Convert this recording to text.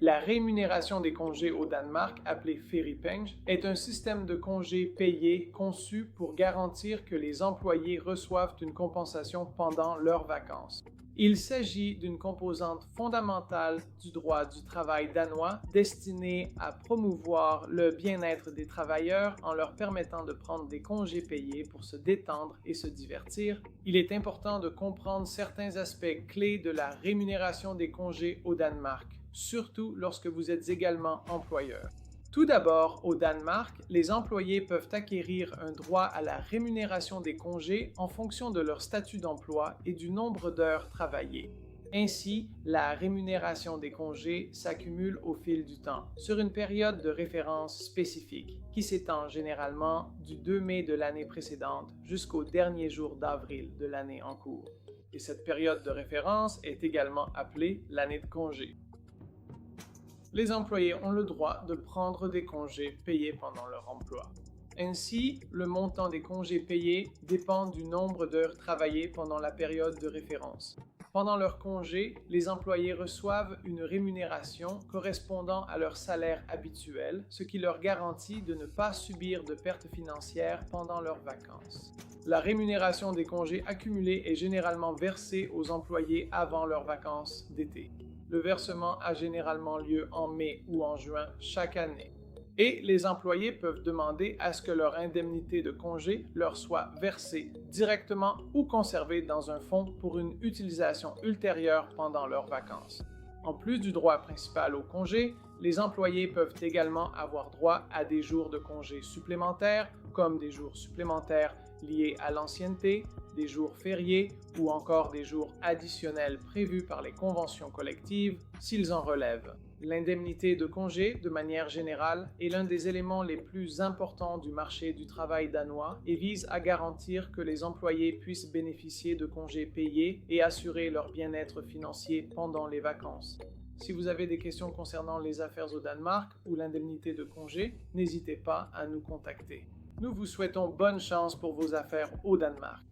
La rémunération des congés au Danemark, appelée feriepenge, est un système de congés payés conçu pour garantir que les employés reçoivent une compensation pendant leurs vacances. Il s'agit d'une composante fondamentale du droit du travail danois destinée à promouvoir le bien-être des travailleurs en leur permettant de prendre des congés payés pour se détendre et se divertir. Il est important de comprendre certains aspects clés de la rémunération des congés au Danemark, surtout lorsque vous êtes également employeur. Tout d'abord, au Danemark, les employés peuvent acquérir un droit à la rémunération des congés en fonction de leur statut d'emploi et du nombre d'heures travaillées. Ainsi, la rémunération des congés s'accumule au fil du temps, sur une période de référence spécifique, qui s'étend généralement du 2 mai de l'année précédente jusqu'au dernier jour d'avril de l'année en cours. Et cette période de référence est également appelée l'année de congé. Les employés ont le droit de prendre des congés payés pendant leur emploi. Ainsi, le montant des congés payés dépend du nombre d'heures travaillées pendant la période de référence. Pendant leur congé, les employés reçoivent une rémunération correspondant à leur salaire habituel, ce qui leur garantit de ne pas subir de pertes financières pendant leurs vacances. La rémunération des congés accumulés est généralement versée aux employés avant leurs vacances d'été. Le versement a généralement lieu en mai ou en juin chaque année. Et les employés peuvent demander à ce que leur indemnité de congé leur soit versée directement ou conservée dans un fonds pour une utilisation ultérieure pendant leurs vacances. En plus du droit principal au congé, les employés peuvent également avoir droit à des jours de congé supplémentaires, comme des jours supplémentaires liés à l'ancienneté, des jours fériés ou encore des jours additionnels prévus par les conventions collectives s'ils en relèvent. L'indemnité de congé, de manière générale, est l'un des éléments les plus importants du marché du travail danois et vise à garantir que les employés puissent bénéficier de congés payés et assurer leur bien-être financier pendant les vacances. Si vous avez des questions concernant les affaires au Danemark ou l'indemnité de congé, n'hésitez pas à nous contacter. Nous vous souhaitons bonne chance pour vos affaires au Danemark.